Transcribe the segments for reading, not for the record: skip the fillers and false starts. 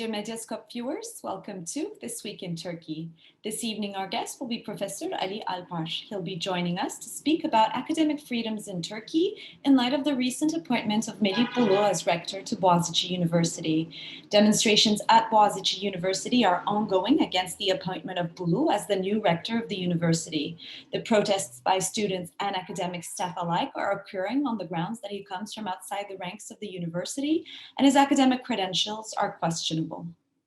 Dear Medyascope viewers, welcome to This Week in Turkey. This evening our guest will be Professor Ali Alpar. He'll be joining us to speak about academic freedoms in Turkey in light of the recent appointment of Melih Bulu as rector to Boğaziçi University. Demonstrations at Boğaziçi University are ongoing against the appointment of Bulu as the new rector of the university. The protests by students and academic staff alike are occurring on the grounds that he comes from outside the ranks of the university and his academic credentials are questionable.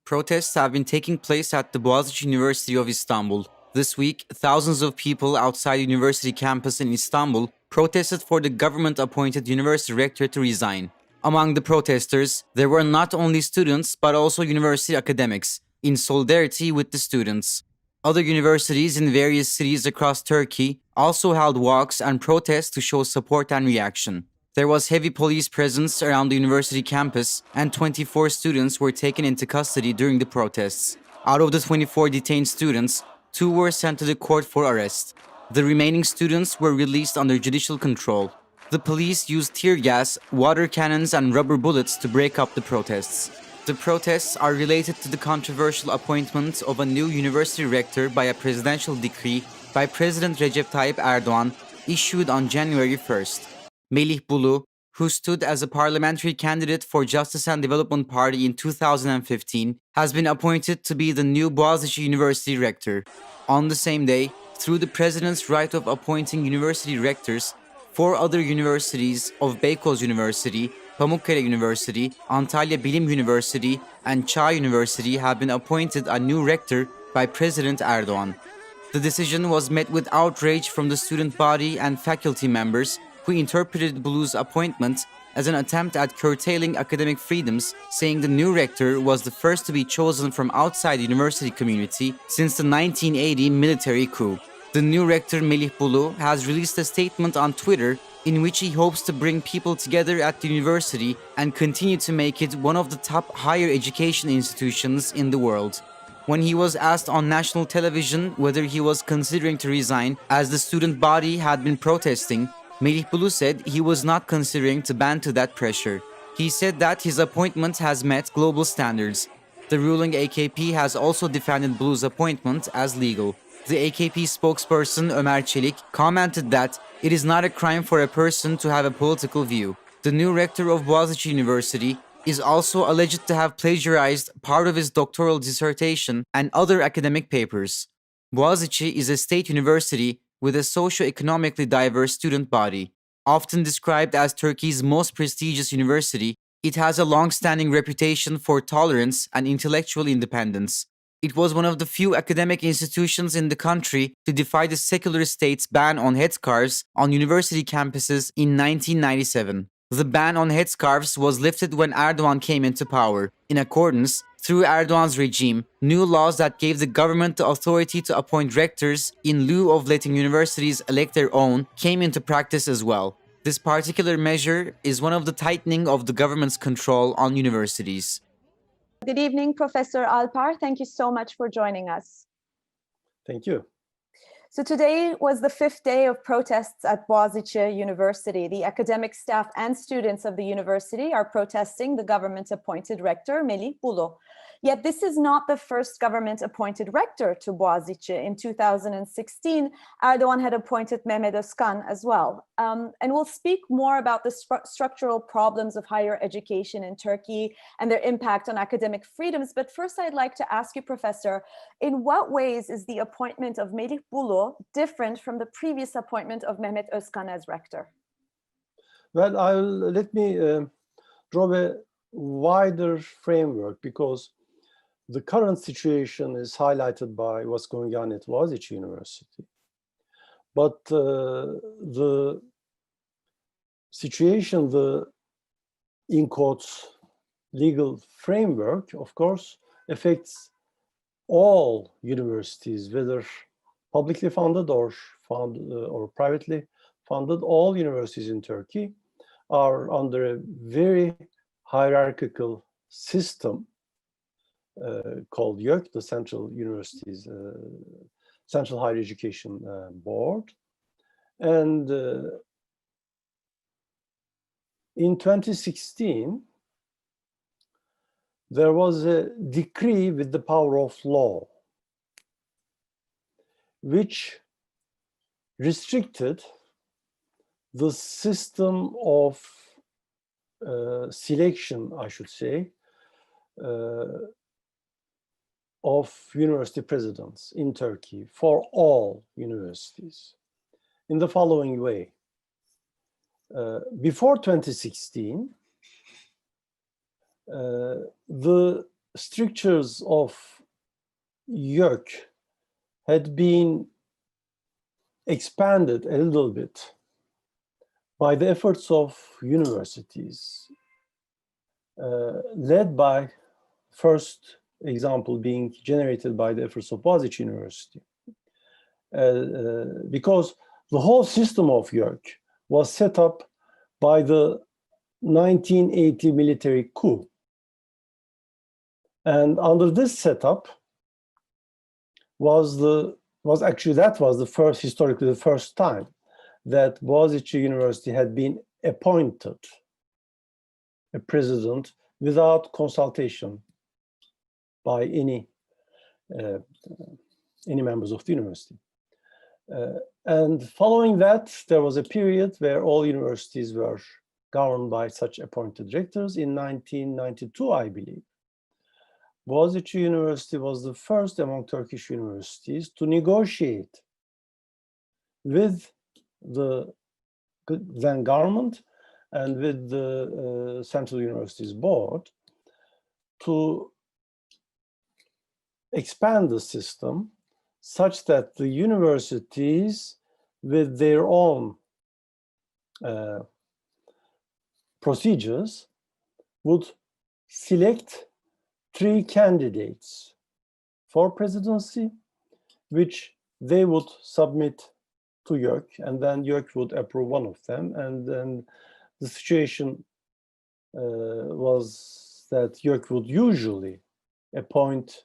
Protests have been taking place at the Boğaziçi University of Istanbul. This week, thousands of people outside the university campus in Istanbul protested for the government-appointed university rector to resign. Among the protesters, there were not only students but also university academics, in solidarity with the students. Other universities in various cities across Turkey also held walks and protests to show support and reaction. There was heavy police presence around the university campus, and 24 students were taken into custody during the protests. Out of the 24 detained students, 2 were sent to the court for arrest. The remaining students were released under judicial control. The police used tear gas, water cannons, and rubber bullets to break up the protests. The protests are related to the controversial appointment of a new university rector by a presidential decree by President Recep Tayyip Erdoğan, issued on January 1st. Melih Bulu, who stood as a parliamentary candidate for Justice and Development Party in 2015, has been appointed to be the new Boğaziçi University rector. On the same day, through the president's right of appointing university rectors, 4 other universities of Beykoz University, Pamukkale University, Antalya Bilim University, and Çağ University have been appointed a new rector by President Erdoğan. The decision was met with outrage from the student body and faculty members, who interpreted Bulu's appointment as an attempt at curtailing academic freedoms, saying the new rector was the first to be chosen from outside the university community since the 1980 military coup. The new rector, Melih Bulu, has released a statement on Twitter in which he hopes to bring people together at the university and continue to make it one of the top higher education institutions in the world. When he was asked on national television whether he was considering to resign as the student body had been protesting, Melih Bulu said he was not considering to bend to that pressure. He said that his appointment has met global standards. The ruling AKP has also defended Bulu's appointment as legal. The AKP spokesperson Ömer commented that it is not a crime for a person to have a political view. The new rector of Boğaziçi University is also alleged to have plagiarized part of his doctoral dissertation and other academic papers. Boğaziçi is a state university with a socio-economically diverse student body. Often described as Turkey's most prestigious university, it has a long-standing reputation for tolerance and intellectual independence. It was one of the few academic institutions in the country to defy the secular state's ban on headscarves on university campuses in 1997. The ban on headscarves was lifted when Erdoğan came into power. In accordance, through Erdoğan's regime, new laws that gave the government the authority to appoint rectors in lieu of letting universities elect their own came into practice as well. This particular measure is one of the tightening of the government's control on universities. Good evening, Professor Alpar. Thank you so much for joining us. Thank you. So today was the 5th day of protests at Boğaziçi University. The academic staff and students of the university are protesting the government-appointed rector, Melih Bulu. Yet this is not the first government-appointed rector to Boğaziçi. In 2016, Erdoğan had appointed Mehmet Özkan as well. And we'll speak more about the structural problems of higher education in Turkey and their impact on academic freedoms. But first, I'd like to ask you, Professor, in what ways is the appointment of Melih Bulu different from the previous appointment of Mehmet Özkan as rector? Well, let me draw a wider framework, because the current situation is highlighted by what's going on at Boğaziçi University. But the situation, the, in quotes, legal framework, of course, affects all universities, whether publicly funded or privately funded. All universities in Turkey are under a very hierarchical system called YÖK, the Central Universities, Central Higher Education Board. And in 2016, there was a decree with the power of law, which restricted the system of selection, I should say, of university presidents in Turkey for all universities in the following way. Before 2016, the strictures of YÖK had been expanded a little bit by the efforts of universities, led by, first example being generated by the efforts of Boğaziçi University. Because the whole system of YÖK was set up by the 1980 military coup. And under this setup that was the first, historically the first time that Boğaziçi University had been appointed a president without consultation by any members of the university. And following that, there was a period where all universities were governed by such appointed rectors. In 1992, I believe, Boğaziçi University was the first among Turkish universities to negotiate with the then government and with the Central Universities Board to expand the system such that the universities, with their own procedures, would select 3 candidates for presidency, which they would submit to YÖK, and then YÖK would approve one of them. And then the situation was that YÖK would usually appoint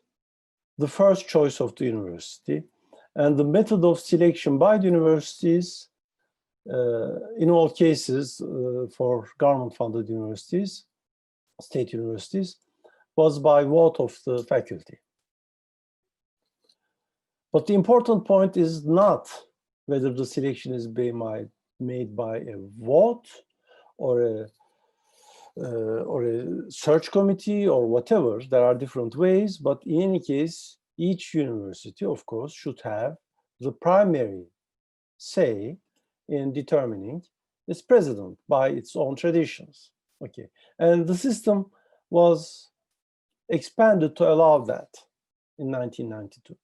the first choice of the university, and the method of selection by the universities, in all cases for government-funded universities, state universities, was by vote of the faculty. But the important point is not whether the selection is made by a vote or a search committee or whatever. There are different ways, but in any case, each university, of course, should have the primary say in determining its president by its own traditions. Okay, and the system was expanded to allow that in 1992.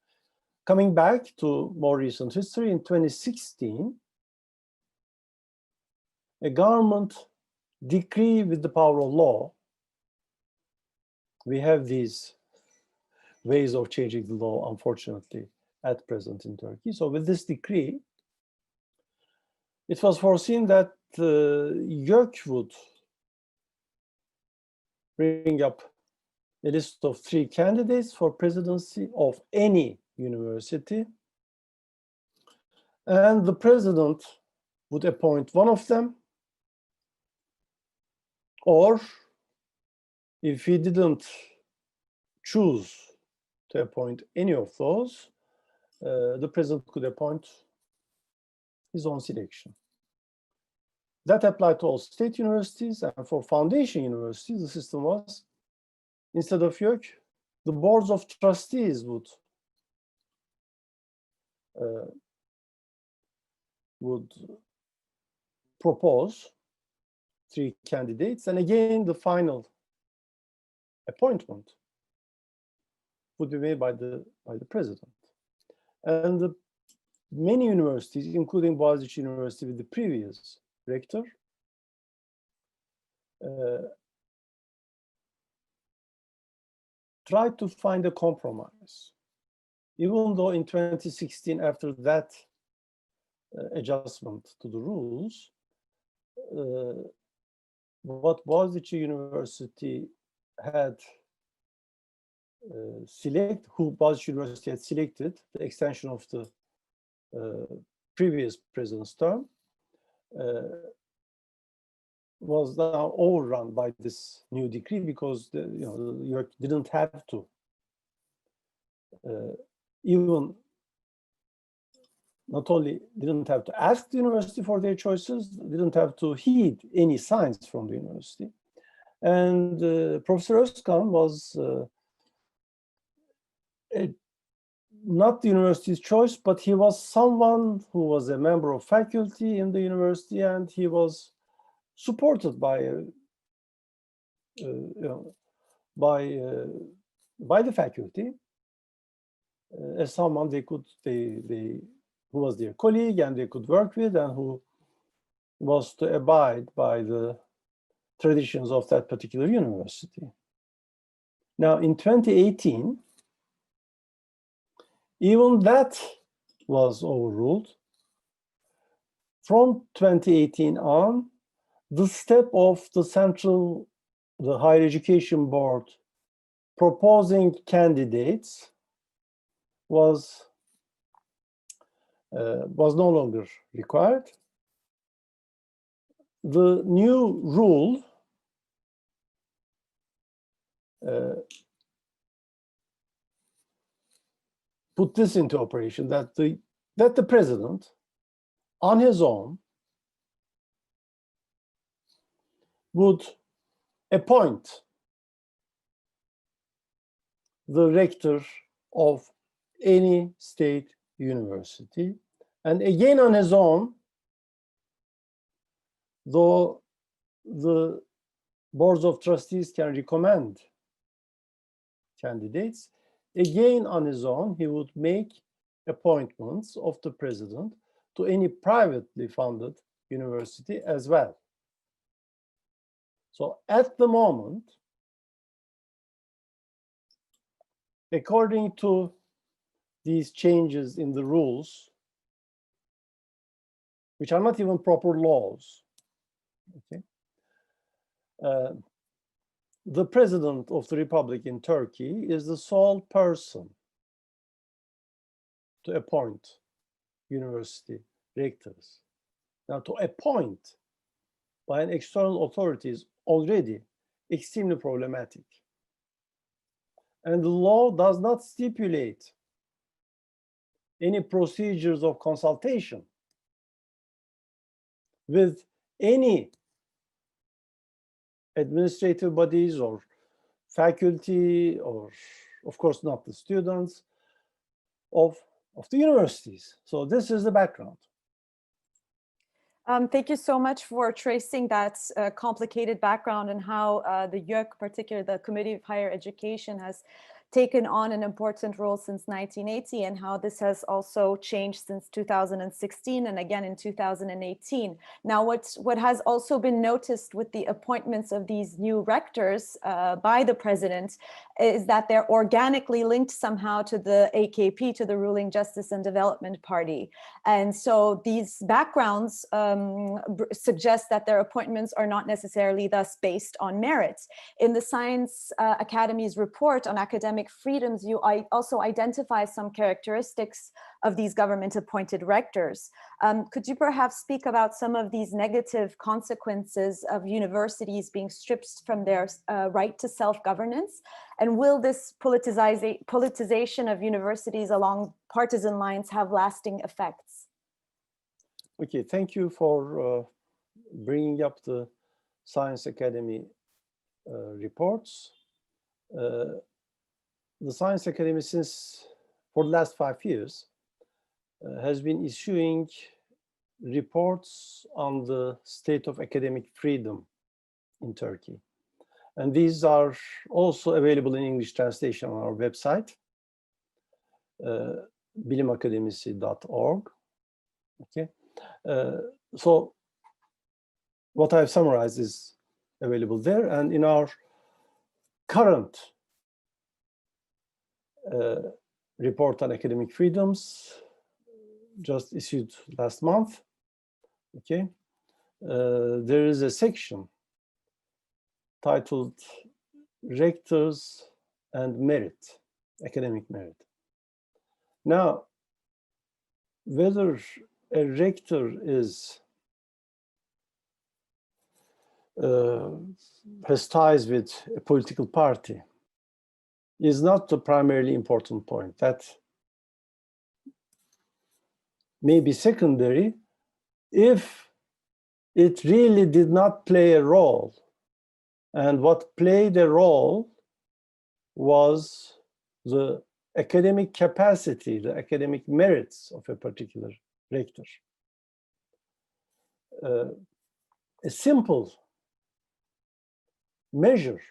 Coming back to more recent history, in 2016, a government decree with the power of law, we have these ways of changing the law, unfortunately, at present in Turkey. So with this decree, it was foreseen that YÖK would bring up a list of 3 candidates for presidency of any university, and the president would appoint one of them, or if he didn't choose to appoint any of those, the president could appoint his own selection. That applied to all state universities, and for foundation universities, the system was, instead of YÖK, the boards of trustees would propose 3 candidates, and again, the final appointment would be made by the president. And many universities, including Boğaziçi University with the previous rector, tried to find a compromise. Even though in 2016, after that adjustment to the rules, what Boğaziçi University had Boğaziçi University had selected, the extension of the previous president's term, was now overrun by this new decree because York didn't have to even not only didn't have to ask the university for their choices, didn't have to heed any signs from the university. And Professor Özkan was not the university's choice, but he was someone who was a member of faculty in the university, and he was supported by by the faculty as someone who was their colleague and they could work with, and who was to abide by the traditions of that particular university. Now, in 2018, even that was overruled. From 2018 on, the step of the Higher Education Board proposing candidates was no longer required. The new rule put this into operation, that the president, on his own, would appoint the rector of any state university, and again on his own, though the boards of trustees can recommend candidates, again on his own, he would make appointments of the president to any privately funded university as well. So at the moment, according to these changes in the rules, which are not even proper laws, okay, the president of the Republic in Turkey is the sole person to appoint university rectors. Now, to appoint by an external authority is already extremely problematic. And the law does not stipulate any procedures of consultation with any administrative bodies or faculty, or of course not the students of the universities. So this is the background. Thank you so much for tracing that complicated background and how the YÖK, particularly the Committee of Higher Education, has taken on an important role since 1980, and how this has also changed since 2016 and again in 2018. Now, what has also been noticed with the appointments of these new rectors by the president is that they're organically linked somehow to the AKP, to the ruling Justice and Development Party. And so these backgrounds suggest that their appointments are not necessarily thus based on merits. In the Science Academy's report on academic freedoms, you also identify some characteristics of these government-appointed rectors. Could you perhaps speak about some of these negative consequences of universities being stripped from their right to self-governance? And will this politicization of universities along partisan lines have lasting effects? Okay, thank you for bringing up the Science Academy reports. The Science Academy, for the last 5 years, has been issuing reports on the state of academic freedom in Turkey. And these are also available in English translation on our website, bilimakademisi.org. Okay. So what I've summarized is available there, and in our current report on academic freedoms, just issued last month, okay, there is a section titled Rectors and Merit, Academic Merit. Now, whether a rector is has ties with a political party is not the primarily important point. That may be secondary if it really did not play a role. And what played a role was the academic capacity, the academic merits of a particular rector. A simple measure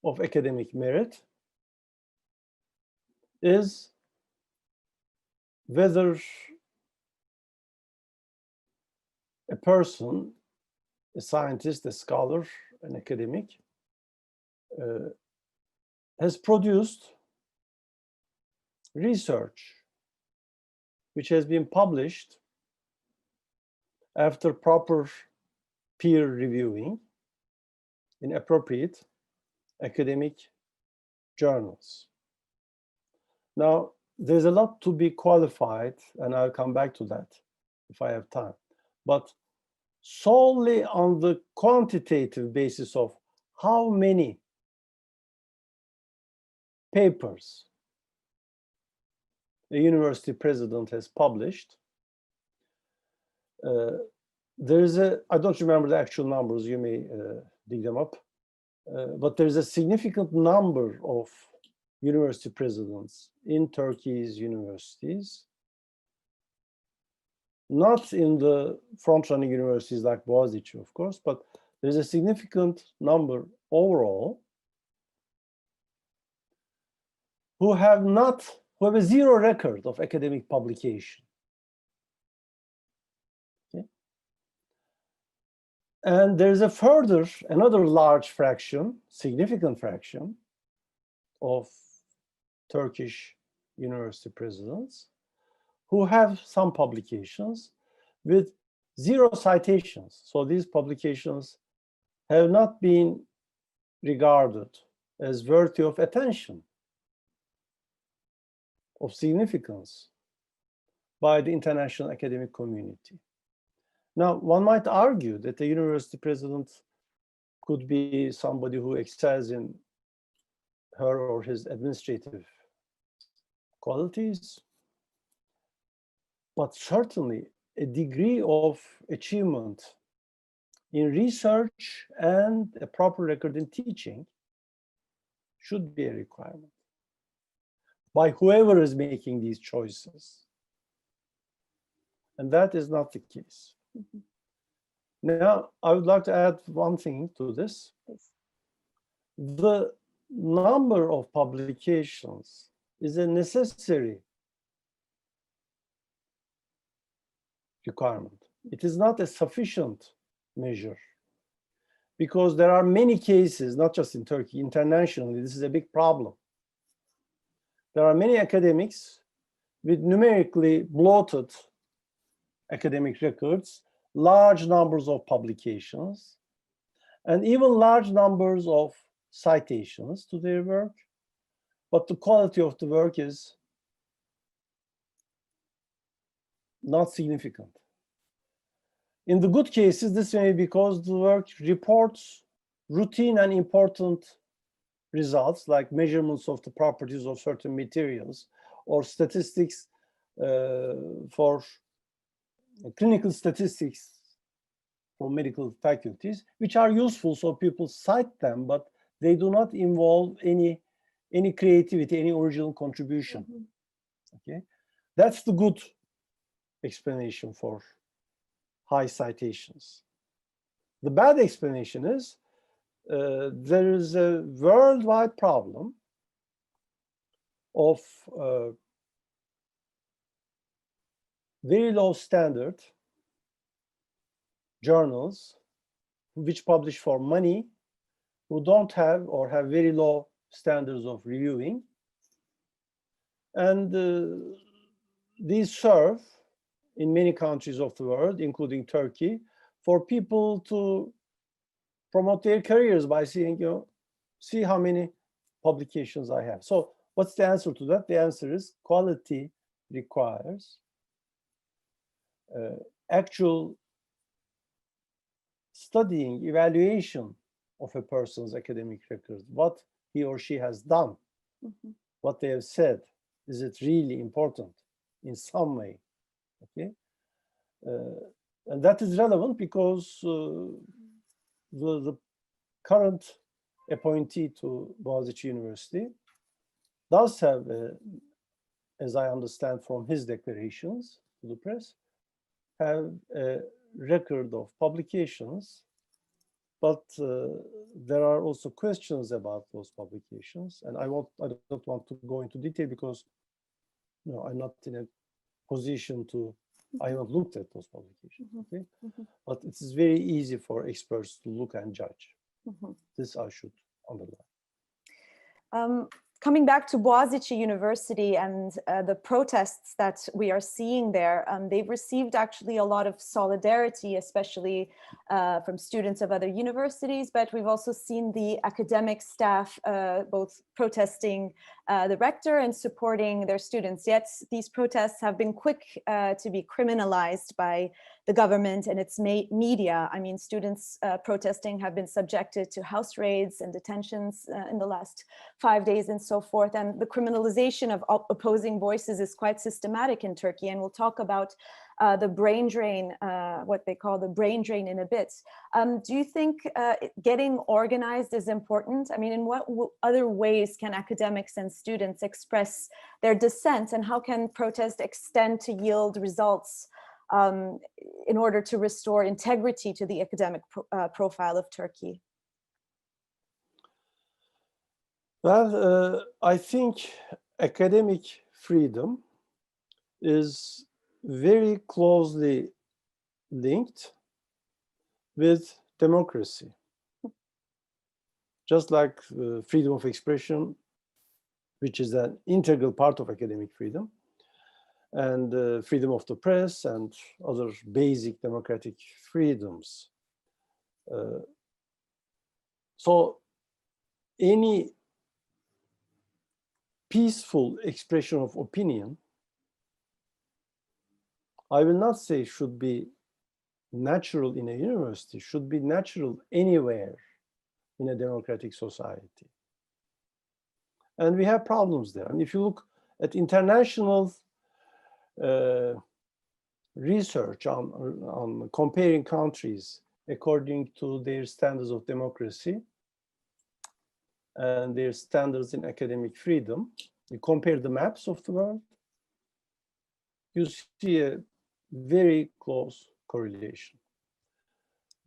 of academic merit is whether a person, a scientist, a scholar, an academic, has produced research which has been published after proper peer reviewing in appropriate academic journals. Now, there's a lot to be qualified, and I'll come back to that if I have time. But solely on the quantitative basis of how many papers a university president has published, there is I don't remember the actual numbers, you may dig them up, but there's a significant number of university presidents in Turkey's universities, not in the front-running universities like Boğaziçi, of course, but there's a significant number overall who have a zero record of academic publication. Okay? And there's another large fraction, significant fraction of Turkish university presidents who have some publications with zero citations. So these publications have not been regarded as worthy of attention, of significance by the international academic community. Now, one might argue that the university president could be somebody who excels in her or his administrative qualities, but certainly a degree of achievement in research and a proper record in teaching should be a requirement by whoever is making these choices. And that is not the case. Mm-hmm. Now, I would like to add one thing to this. The number of publications is a necessary requirement. It is not a sufficient measure, because there are many cases, not just in Turkey, internationally, this is a big problem. There are many academics with numerically bloated academic records, large numbers of publications, and even large numbers of citations to their work, but the quality of the work is not significant. In the good cases, this may be because the work reports routine and important results, like measurements of the properties of certain materials, or statistics for clinical statistics for medical faculties, which are useful, so people cite them, but they do not involve any creativity, any original contribution. Mm-hmm. Okay, that's the good explanation for high citations. The bad explanation is there is a worldwide problem of very low standard journals which publish for money, who don't have or have very low standards of reviewing. And these serve in many countries of the world, including Turkey, for people to promote their careers by saying, you know, see how many publications I have. So what's the answer to that? The answer is quality requires actual studying evaluation of a person's academic record, what he or she has done, what they have said, is it really important in some way? Okay, and that is relevant because the current appointee to Boğaziçi University does have, as I understand from his declarations to the press, have a record of publications, but there are also questions about those publications, and I don't want to go into detail because I'm not in a position to. I haven't looked at those publications, okay? But it is very easy for experts to look and judge. This I should underline. Coming back to Boğaziçi University and the protests that we are seeing there, they've received actually a lot of solidarity, especially from students of other universities, but we've also seen the academic staff both protesting the rector and supporting their students. Yet these protests have been quick to be criminalized by the government and its media. I mean, students protesting have been subjected to house raids and detentions in the last 5 days and so forth. And the criminalization of opposing voices is quite systematic in Turkey. And we'll talk about the brain drain, what they call the brain drain in a bit. Do you think getting organized is important? I mean, in what other ways can academics and students express their dissent, and how can protest extend to yield results in order to restore integrity to the academic profile of Turkey? Well, I think academic freedom is very closely linked with democracy. Just like freedom of expression, which is an integral part of academic freedom, and freedom of the press and other basic democratic freedoms. So any peaceful expression of opinion, I will not say should be natural in a university, should be natural anywhere in a democratic society. And we have problems there. And if you look at international research on comparing countries according to their standards of democracy and their standards in academic freedom, you compare the maps of the world, you see a very close correlation.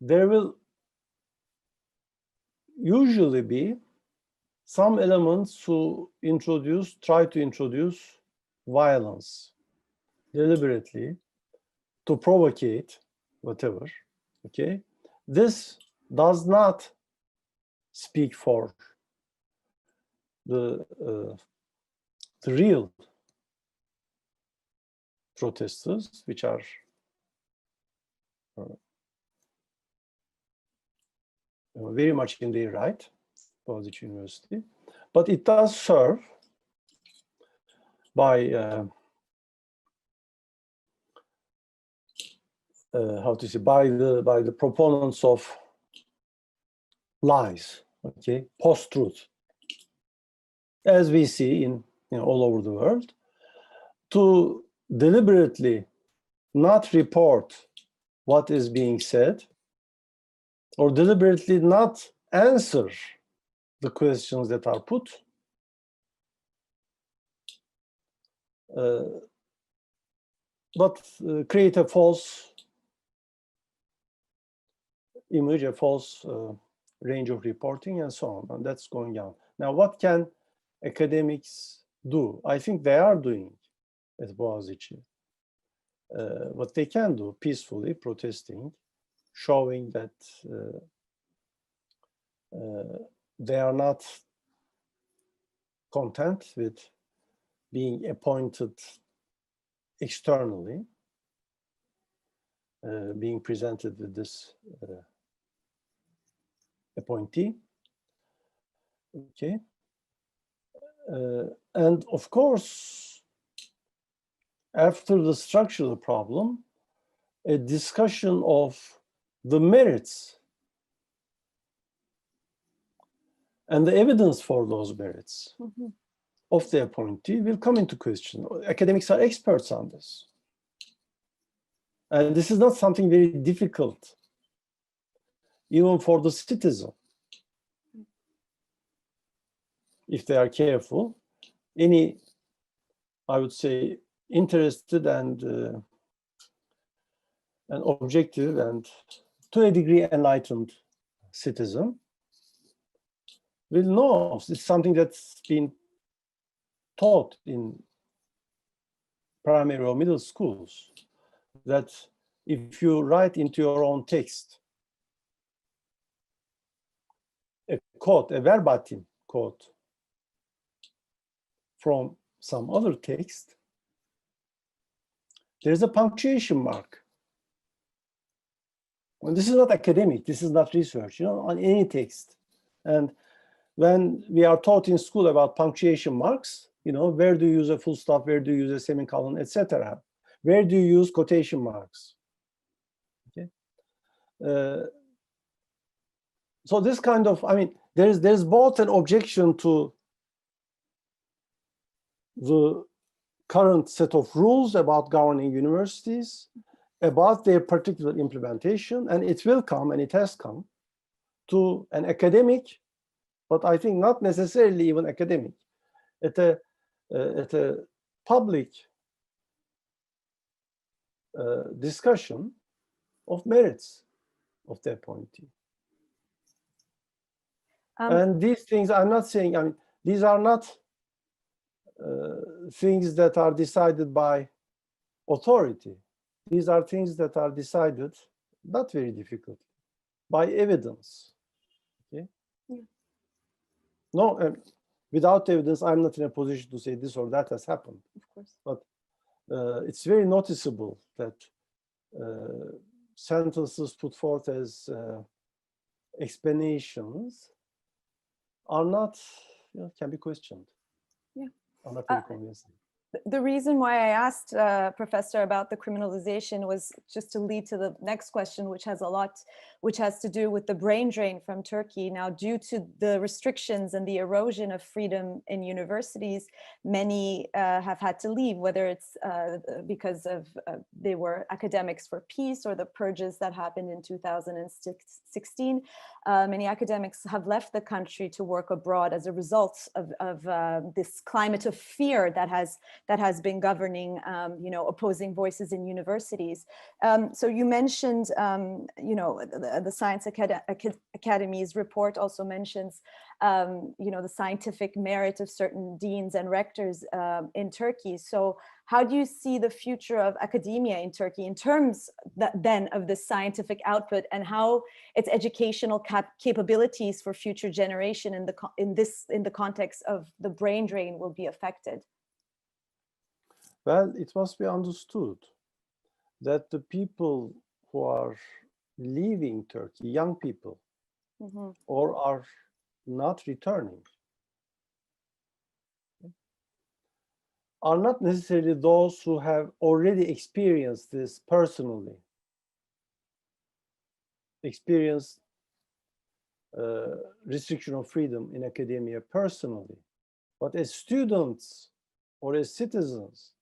There will usually be some elements who try to introduce violence deliberately to provocate whatever, okay? This does not speak for the real protesters, which are very much in their right, Boğaziçi University, but it does serve by how to say, by the proponents of lies, okay, post-truth, as we see in all over the world, to deliberately not report what is being said, or deliberately not answer the questions that are put, but create a false image, a false range of reporting, and so on. And that's going on. Now, what can academics do? I think they are doing at Boğaziçi what they can do, peacefully protesting, showing that they are not content with being appointed externally, being presented with this appointee. Okay. And of course, after the structural problem, a discussion of the merits And the evidence for those merits of the appointee will come into question. Academics are experts on this. And this is not something very difficult, even for the citizen. If they are careful, any, I would say, interested and objective and to a degree enlightened citizen will know it's something that's been taught in primary or middle schools, that if you write into your own text a quote, a verbatim quote from some other text, there's a punctuation mark. And this is not academic, this is not research, on any text. And when we are taught in school about punctuation marks, where do you use a full stop, where do you use a semicolon, etc. Where do you use quotation marks? Okay. So this kind of, there's both an objection to the current set of rules about governing universities, about their particular implementation, and it will come, and it has come, to an academic, but I think not necessarily even academic, at a public discussion of merits of the appointee. And these things, I'm not saying, these are not things that are decided by authority. These are things that are decided, not very difficult, by evidence. Okay? Yeah. No, without evidence, I'm not in a position to say this or that has happened. Of course. But it's very noticeable that sentences put forth as explanations are not, can be questioned. Yeah. Are not very convincing. The reason why I asked Professor about the criminalization was just to lead to the next question, which has to do with the brain drain from Turkey. Now, due to the restrictions and the erosion of freedom in universities, many have had to leave, whether it's because of they were academics for peace or the purges that happened in 2016. Many academics have left the country to work abroad as a result of this climate of fear that has been governing, opposing voices in universities. So you mentioned, the Science Academy's report also mentions, the scientific merit of certain deans and rectors in Turkey. So how do you see the future of academia in Turkey in terms then of the scientific output and how its educational capabilities for future generation in the context of the brain drain will be affected? Well, it must be understood that the people who are leaving Turkey, young people, or are not returning, are not necessarily those who have already experienced this personally, experienced restriction of freedom in academia personally, but as students or as citizens,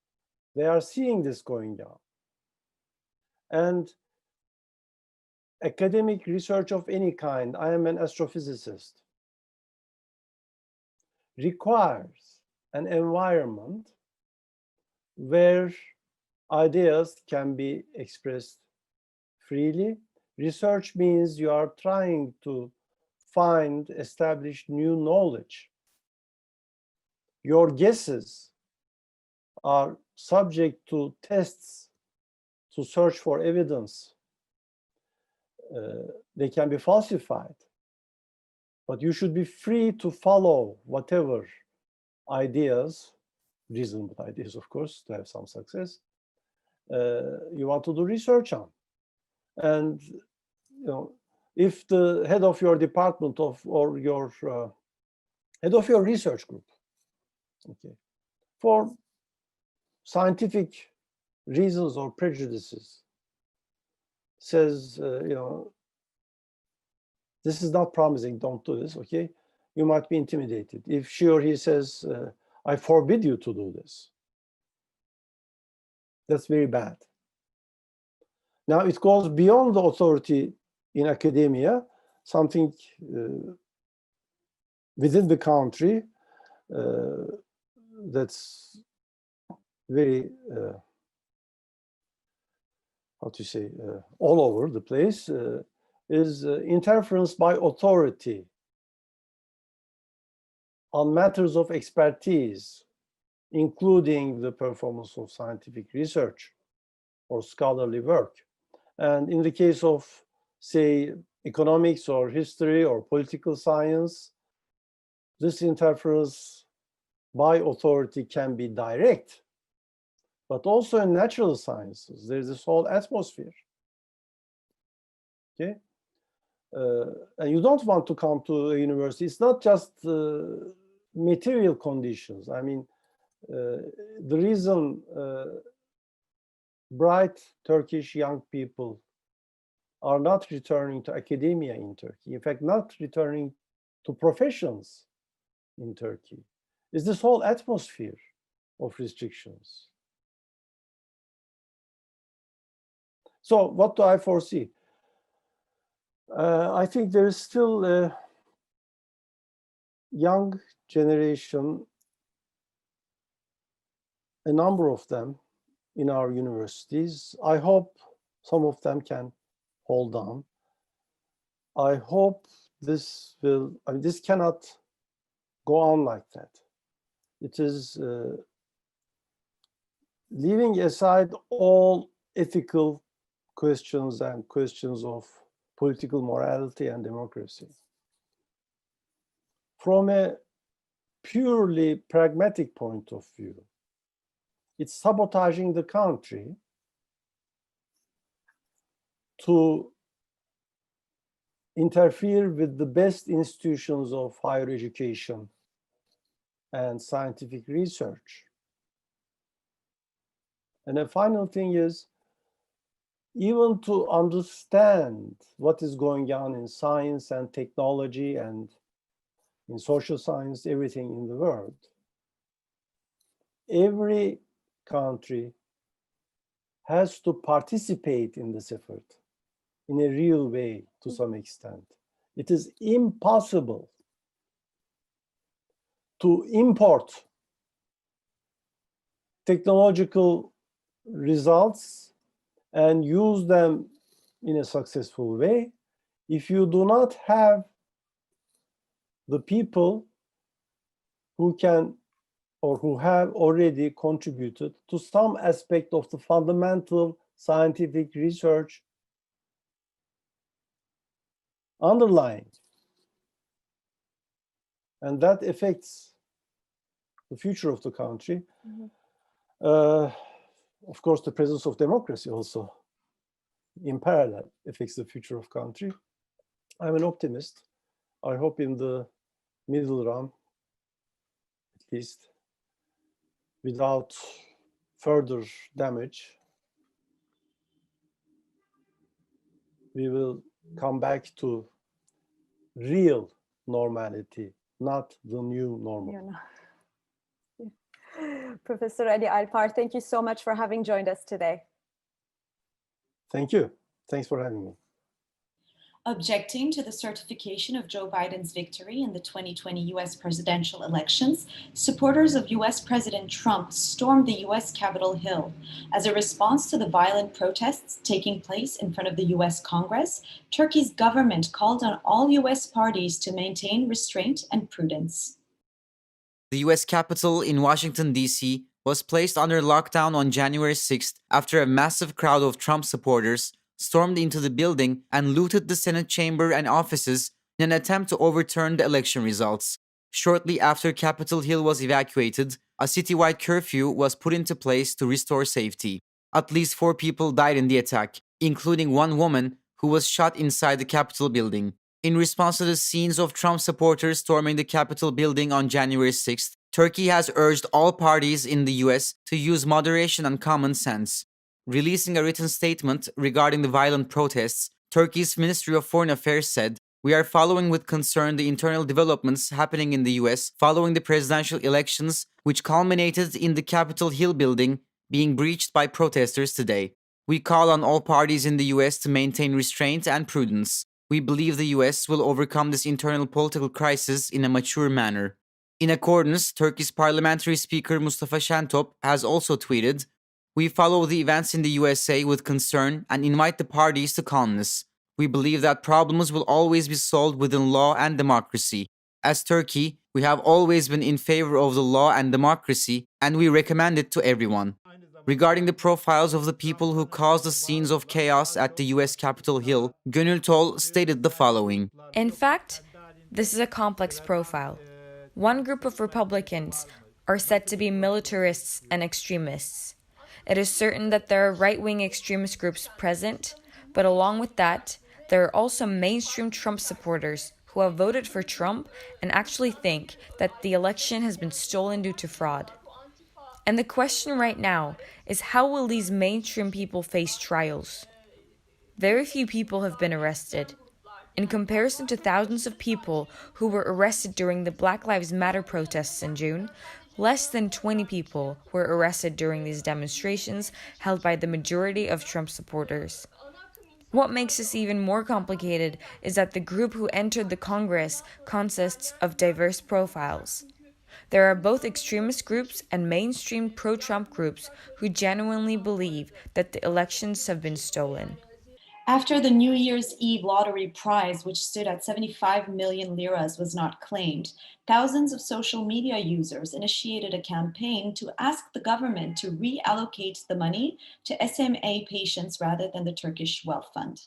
they are seeing this going down. And academic research of any kind, I am an astrophysicist, requires an environment where ideas can be expressed freely. Research means you are trying to establish new knowledge. Your guesses are subject to tests to search for evidence. They can be falsified, but you should be free to follow whatever ideas, reasonable ideas, of course, to have some success, you want to do research on. And if the head of your department or your head of your research group, okay, for scientific reasons or prejudices, says, this is not promising, don't do this, okay? you might be intimidated. If she or he says, I forbid you to do this, that's very bad. Now it goes beyond the authority in academia, something within the country that's very, how to say, all over the place, is interference by authority on matters of expertise, including the performance of scientific research or scholarly work. And in the case of, say, economics or history or political science, this interference by authority can be direct, but also in natural sciences, there's this whole atmosphere. Okay? And you don't want to come to a university. It's not just material conditions. I mean, the reason bright Turkish young people are not returning to academia in Turkey, in fact, not returning to professions in Turkey, is this whole atmosphere of restrictions. So what do I foresee? I think there is still a young generation, a number of them in our universities. I hope some of them can hold on. I hope this will, I mean, this cannot go on like that. It is leaving aside all ethical questions and questions of political morality and democracy. From a purely pragmatic point of view, it's sabotaging the country to interfere with the best institutions of higher education and scientific research. And the final thing is, even to understand what is going on in science and technology and in social science, everything in the world, every country has to participate in this effort in a real way to some extent. It is impossible to import technological results and use them in a successful way if you do not have the people who can or who have already contributed to some aspect of the fundamental scientific research underlying. And that affects the future of the country. Mm-hmm. Of course, the presence of democracy also in parallel affects the future of country. I'm an optimist. I hope in the middle run, at least, without further damage, we will come back to real normality, not the new normal. Professor Ali Alpar, thank you so much for having joined us today. Thank you. Thanks for having me. Objecting to the certification of Joe Biden's victory in the 2020 U.S. presidential elections, supporters of U.S. President Trump stormed the U.S. Capitol Hill. As a response to the violent protests taking place in front of the U.S. Congress, Turkey's government called on all U.S. parties to maintain restraint and prudence. The U.S. Capitol in Washington, D.C. was placed under lockdown on January 6th after a massive crowd of Trump supporters stormed into the building and looted the Senate chamber and offices in an attempt to overturn the election results. Shortly after Capitol Hill was evacuated, a citywide curfew was put into place to restore safety. At least 4 people died in the attack, including one woman who was shot inside the Capitol building. In response to the scenes of Trump supporters storming the Capitol building on January 6th, Turkey has urged all parties in the US to use moderation and common sense. Releasing a written statement regarding the violent protests, Turkey's Ministry of Foreign Affairs said, We are following with concern the internal developments happening in the US following the presidential elections, which culminated in the Capitol Hill building being breached by protesters today. We call on all parties in the US to maintain restraint and prudence. We believe the US will overcome this internal political crisis in a mature manner. In accordance, Turkey's parliamentary speaker Mustafa Şentop has also tweeted, "We follow the events in the USA with concern and invite the parties to calmness. We believe that problems will always be solved within law and democracy. As Turkey, we have always been in favor of the law and democracy, and we recommend it to everyone." Regarding the profiles of the people who caused the scenes of chaos at the US Capitol Hill, Gönül Tol stated the following. In fact, this is a complex profile. One group of Republicans are said to be militarists and extremists. It is certain that there are right-wing extremist groups present, but along with that, there are also mainstream Trump supporters who have voted for Trump and actually think that the election has been stolen due to fraud. And the question right now is, how will these mainstream people face trials? Very few people have been arrested. In comparison to thousands of people who were arrested during the Black Lives Matter protests in June, less than 20 people were arrested during these demonstrations held by the majority of Trump supporters. What makes this even more complicated is that the group who entered the Congress consists of diverse profiles. There are both extremist groups and mainstream pro-Trump groups who genuinely believe that the elections have been stolen. After the New Year's Eve lottery prize, which stood at 75 million liras, was not claimed, thousands of social media users initiated a campaign to ask the government to reallocate the money to SMA patients rather than the Turkish Wealth Fund.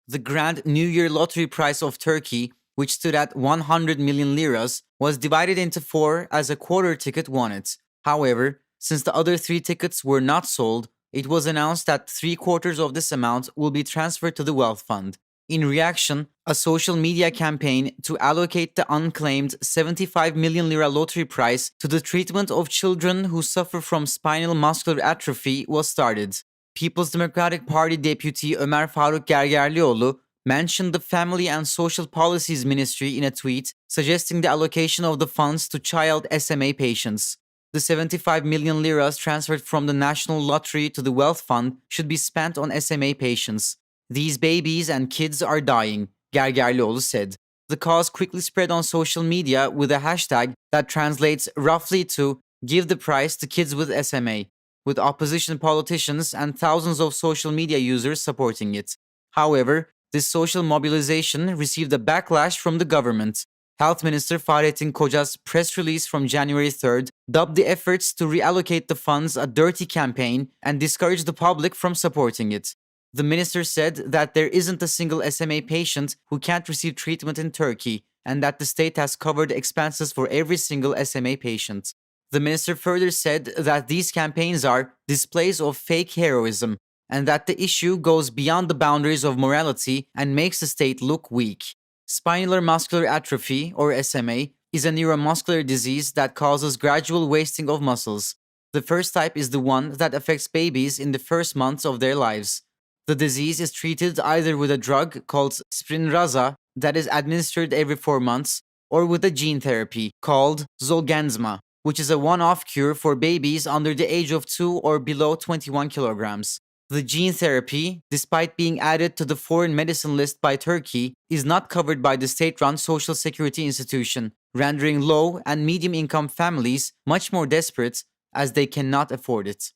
The grand New Year lottery prize of Turkey, which stood at 100 million liras, was divided into 4 as a quarter ticket won it. However, since the other 3 tickets were not sold, it was announced that 3/4 of this amount will be transferred to the Wealth Fund. In reaction, a social media campaign to allocate the unclaimed 75 million lira lottery prize to the treatment of children who suffer from spinal muscular atrophy was started. People's Democratic Party deputy Ömer Faruk Gergerlioğlu mentioned the Family and Social Policies Ministry in a tweet suggesting the allocation of the funds to child SMA patients. The 75 million liras transferred from the National Lottery to the Wealth Fund should be spent on SMA patients. These babies and kids are dying, Gergerlioğlu said. The cause quickly spread on social media with a hashtag that translates roughly to "Give the prize to kids with SMA," with opposition politicians and thousands of social media users supporting it. However, this social mobilization received a backlash from the government. Health Minister Fahrettin Koca's press release from January 3rd dubbed the efforts to reallocate the funds a dirty campaign and discouraged the public from supporting it. The minister said that there isn't a single SMA patient who can't receive treatment in Turkey and that the state has covered expenses for every single SMA patient. The minister further said that these campaigns are displays of fake heroism and that the issue goes beyond the boundaries of morality and makes the state look weak. Spinal muscular atrophy, or SMA, is a neuromuscular disease that causes gradual wasting of muscles. The first type is the one that affects babies in the first months of their lives. The disease is treated either with a drug called Spinraza that is administered every 4 months, or with a gene therapy called Zolgensma, which is a one-off cure for babies under the age of 2 or below 21 kilograms. The gene therapy, despite being added to the foreign medicine list by Turkey, is not covered by the state-run Social Security institution, rendering low and medium-income families much more desperate as they cannot afford it.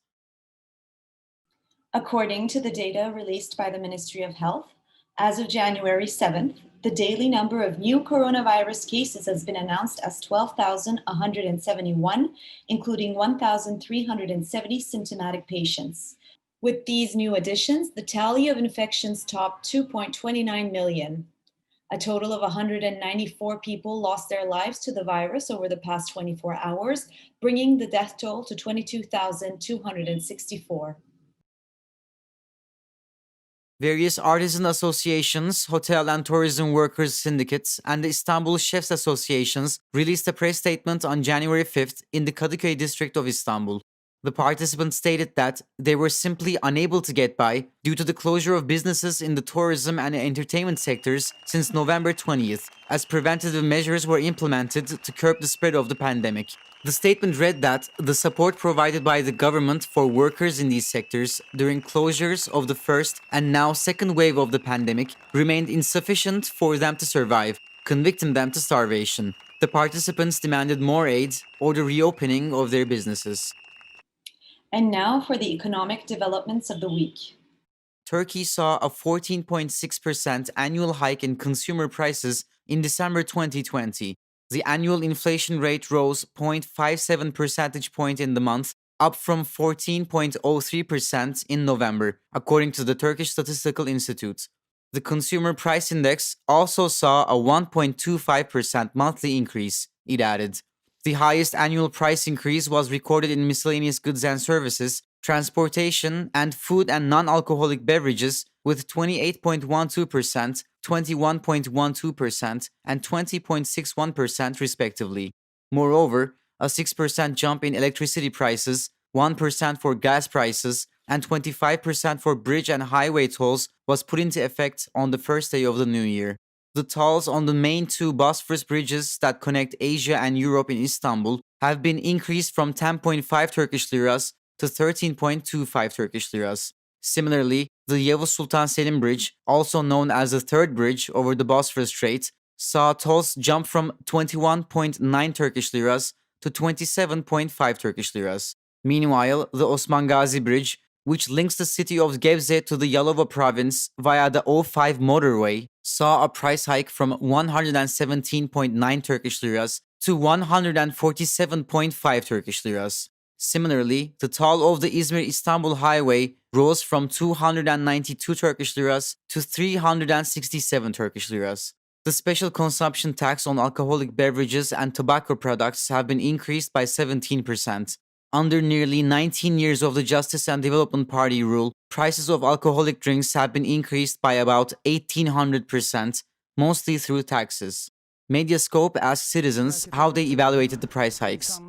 According to the data released by the Ministry of Health, as of January 7th, the daily number of new coronavirus cases has been announced as 12,171, including 1,370 symptomatic patients. With these new additions, the tally of infections topped 2.29 million. A total of 194 people lost their lives to the virus over the past 24 hours, bringing the death toll to 22,264. Various artisan associations, hotel and tourism workers syndicates, and the Istanbul Chefs Associations released a press statement on January 5th in the Kadıköy district of Istanbul. The participants stated that they were simply unable to get by due to the closure of businesses in the tourism and entertainment sectors since November 20th, as preventative measures were implemented to curb the spread of the pandemic. The statement read that the support provided by the government for workers in these sectors during closures of the first and now second wave of the pandemic remained insufficient for them to survive, convicting them to starvation. The participants demanded more aid or the reopening of their businesses. And now for the economic developments of the week. Turkey saw a 14.6% annual hike in consumer prices in December 2020. The annual inflation rate rose 0.57 percentage point in the month, up from 14.03% in November, according to the Turkish Statistical Institute. The Consumer Price Index also saw a 1.25% monthly increase, it added. The highest annual price increase was recorded in miscellaneous goods and services, transportation, and food and non-alcoholic beverages with 28.12%, 21.12%, and 20.61% respectively. Moreover, a 6% jump in electricity prices, 1% for gas prices, and 25% for bridge and highway tolls was put into effect on the first day of the new year. The tolls on the main two Bosphorus bridges that connect Asia and Europe in Istanbul have been increased from 10.5 Turkish liras to 13.25 Turkish liras. Similarly, the Yavuz Sultan Selim Bridge, also known as the third bridge over the Bosphorus Strait, saw tolls jump from 21.9 Turkish liras to 27.5 Turkish liras. Meanwhile, the Osman Gazi Bridge, which links the city of Gebze to the Yalova province via the O5 motorway, saw a price hike from 117.9 Turkish liras to 147.5 Turkish liras. Similarly, the toll of the Izmir-Istanbul highway rose from 292 Turkish liras to 367 Turkish liras. The special consumption tax on alcoholic beverages and tobacco products have been increased by 17%. Under nearly 19 years of the Justice and Development Party rule, prices of alcoholic drinks have been increased by about 1,800%, mostly through taxes. Mediascope asked citizens how they evaluated the price hikes.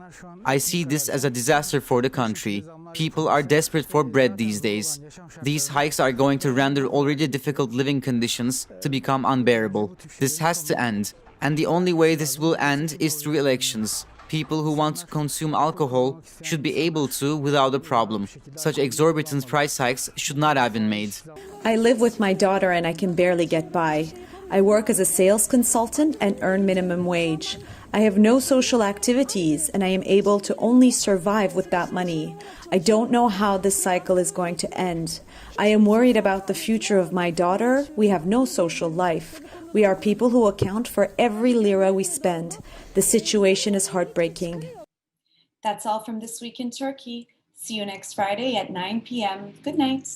I see this as a disaster for the country. People are desperate for bread these days. These hikes are going to render already difficult living conditions to become unbearable. This has to end. And the only way this will end is through elections. People who want to consume alcohol should be able to without a problem. Such exorbitant price hikes should not have been made. I live with my daughter and I can barely get by. I work as a sales consultant and earn minimum wage. I have no social activities and I am able to only survive with that money. I don't know how this cycle is going to end. I am worried about the future of my daughter. We have no social life. We are people who account for every lira we spend. The situation is heartbreaking. That's all from This Week in Turkey. See you next Friday at 9 p.m. Good night.